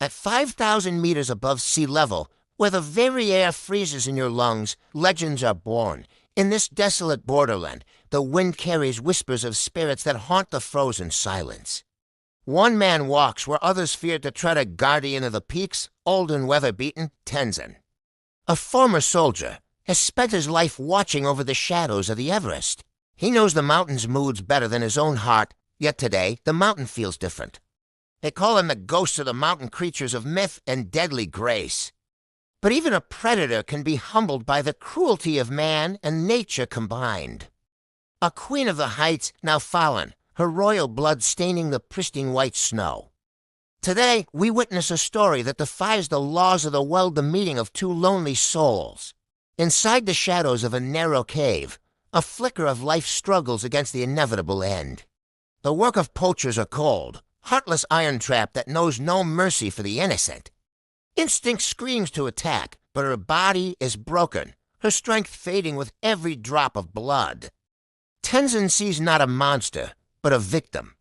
At 5,000 meters above sea level, where the very air freezes in your lungs, legends are born. In this desolate borderland, the wind carries whispers of spirits that haunt the frozen silence. One man walks where others feared to tread, a guardian of the peaks, old and weather-beaten, Tenzin. A former soldier, has spent his life watching over the shadows of the Everest. He knows the mountain's moods better than his own heart, yet today the mountain feels different. They call him the ghosts of the mountain creatures of myth and deadly grace. But even a predator can be humbled by the cruelty of man and nature combined. A queen of the heights, now fallen, her royal blood staining the pristine white snow. Today, we witness a story that defies the laws of the world, the meeting of two lonely souls. Inside the shadows of a narrow cave, a flicker of life struggles against the inevitable end. The work of poachers are cold, heartless iron trap that knows no mercy for the innocent. Instinct screams to attack, but her body is broken, her strength fading with every drop of blood. Tenzin sees not a monster, but a victim.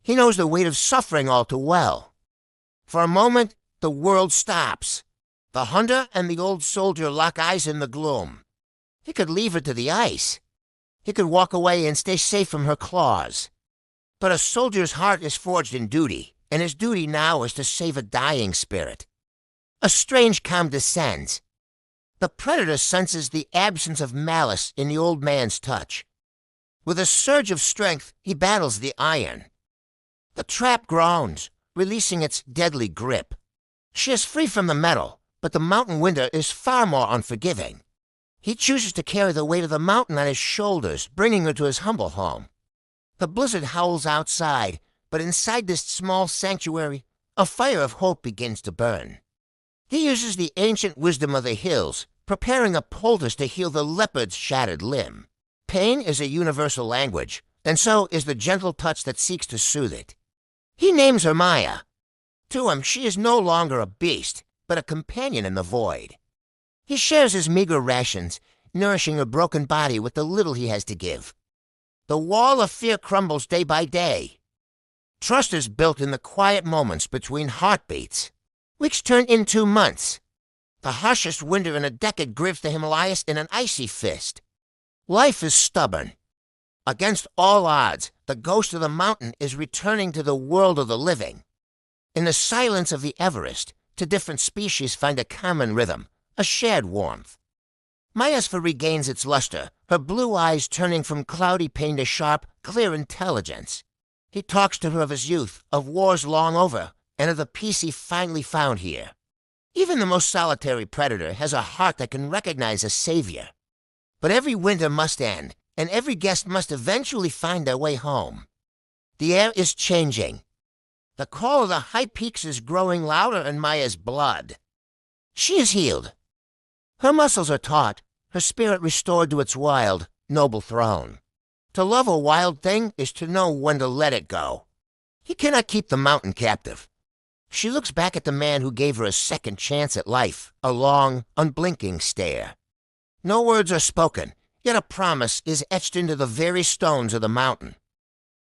He knows the weight of suffering all too well. For a moment, the world stops. The hunter and the old soldier lock eyes in the gloom. He could leave her to the ice. He could walk away and stay safe from her claws. But a soldier's heart is forged in duty, and his duty now is to save a dying spirit. A strange calm descends. The predator senses the absence of malice in the old man's touch. With a surge of strength, he battles the iron. The trap groans, releasing its deadly grip. She is free from the metal, but the mountain winter is far more unforgiving. He chooses to carry the weight of the mountain on his shoulders, bringing her to his humble home. The blizzard howls outside, but inside this small sanctuary, a fire of hope begins to burn. He uses the ancient wisdom of the hills, preparing a poultice to heal the leopard's shattered limb. Pain is a universal language, and so is the gentle touch that seeks to soothe it. He names her Maya. To him, she is no longer a beast, but a companion in the void. He shares his meager rations, nourishing her broken body with the little he has to give. The wall of fear crumbles day by day. Trust is built in the quiet moments between heartbeats. Weeks turn into months. The harshest winter in a decade grips the Himalayas in an icy fist. Life is stubborn. Against all odds, the ghost of the mountain is returning to the world of the living. In the silence of the Everest, two different species find a common rhythm, a shared warmth. Mayasva regains its luster, her blue eyes turning from cloudy pain to sharp, clear intelligence. He talks to her of his youth, of wars long over, and of the peace he finally found here. Even the most solitary predator has a heart that can recognize a savior. But every winter must end, and every guest must eventually find their way home. The air is changing. The call of the high peaks is growing louder in Maya's blood. She is healed. Her muscles are taut, her spirit restored to its wild, noble throne. To love a wild thing is to know when to let it go. He cannot keep the mountain captive. She looks back at the man who gave her a second chance at life, a long, unblinking stare. No words are spoken, yet a promise is etched into the very stones of the mountain.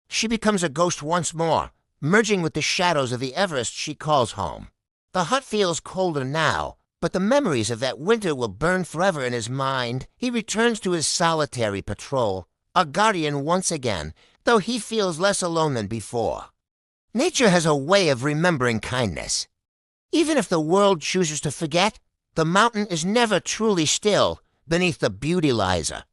She becomes a ghost once more, merging with the shadows of the Everest she calls home. The hut feels colder now, but the memories of that winter will burn forever in his mind. He returns to his solitary patrol, a guardian once again, though he feels less alone than before. Nature has a way of remembering kindness. Even if the world chooses to forget, the mountain is never truly still. Beneath the beauty lies a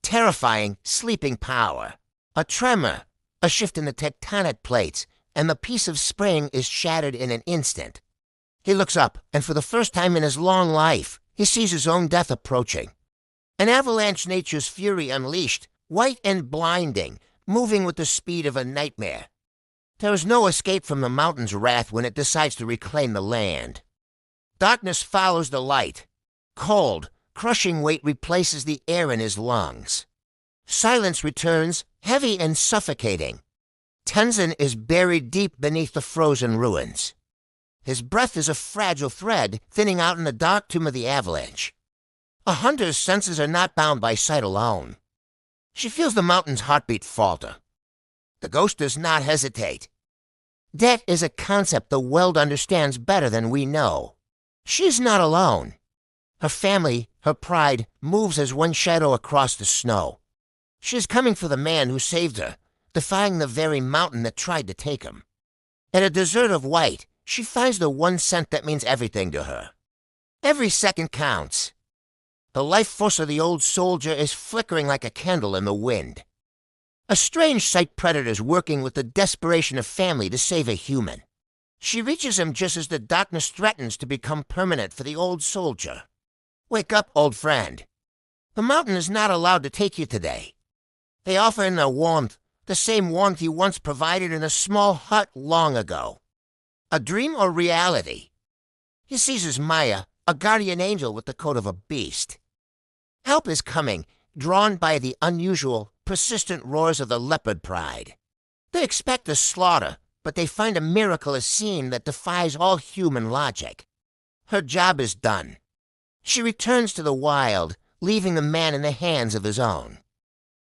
terrifying, sleeping power. A tremor, a shift in the tectonic plates, and the peace of spring is shattered in an instant. He looks up, and for the first time in his long life, he sees his own death approaching. An avalanche, nature's fury unleashed, white and blinding, moving with the speed of a nightmare. There is no escape from the mountain's wrath when it decides to reclaim the land. Darkness follows the light. Cold, crushing weight replaces the air in his lungs. Silence returns, heavy and suffocating. Tenzin is buried deep beneath the frozen ruins. His breath is a fragile thread thinning out in the dark tomb of the avalanche. A hunter's senses are not bound by sight alone. She feels the mountain's heartbeat falter. The ghost does not hesitate. Debt is a concept the world understands better than we know. She's not alone. Her family, her pride, moves as one shadow across the snow. She is coming for the man who saved her, defying the very mountain that tried to take him. At a desert of white, she finds the one scent that means everything to her. Every second counts. The life force of the old soldier is flickering like a candle in the wind. A strange sight predators working with the desperation of family to save a human. She reaches him just as the darkness threatens to become permanent for the old soldier. Wake up, old friend. The mountain is not allowed to take you today. They offer in their warmth, the same warmth you once provided in a small hut long ago. A dream or reality? He seizes Maya, a guardian angel with the coat of a beast. Help is coming, drawn by the unusual, persistent roars of the leopard pride. They expect a slaughter, but they find a miraculous scene that defies all human logic. Her job is done. She returns to the wild, leaving the man in the hands of his own.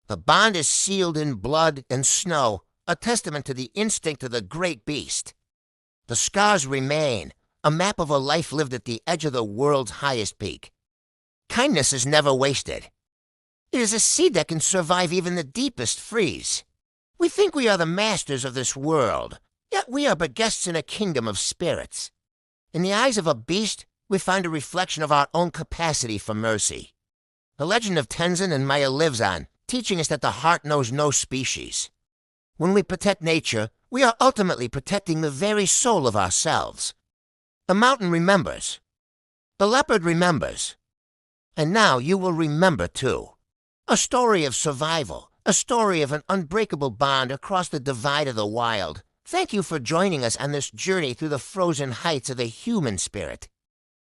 The bond is sealed in blood and snow, a testament to the instinct of the great beast. The scars remain, a map of a life lived at the edge of the world's highest peak. Kindness is never wasted. It is a seed that can survive even the deepest freeze. We think we are the masters of this world, yet we are but guests in a kingdom of spirits. In the eyes of a beast, we find a reflection of our own capacity for mercy. The legend of Tenzin and Maya lives on, teaching us that the heart knows no species. When we protect nature, we are ultimately protecting the very soul of ourselves. The mountain remembers. The leopard remembers. And now you will remember too. A story of survival, a story of an unbreakable bond across the divide of the wild. Thank you for joining us on this journey through the frozen heights of the human spirit.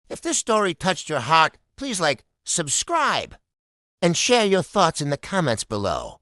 If this story touched your heart, please subscribe, and share your thoughts in the comments below.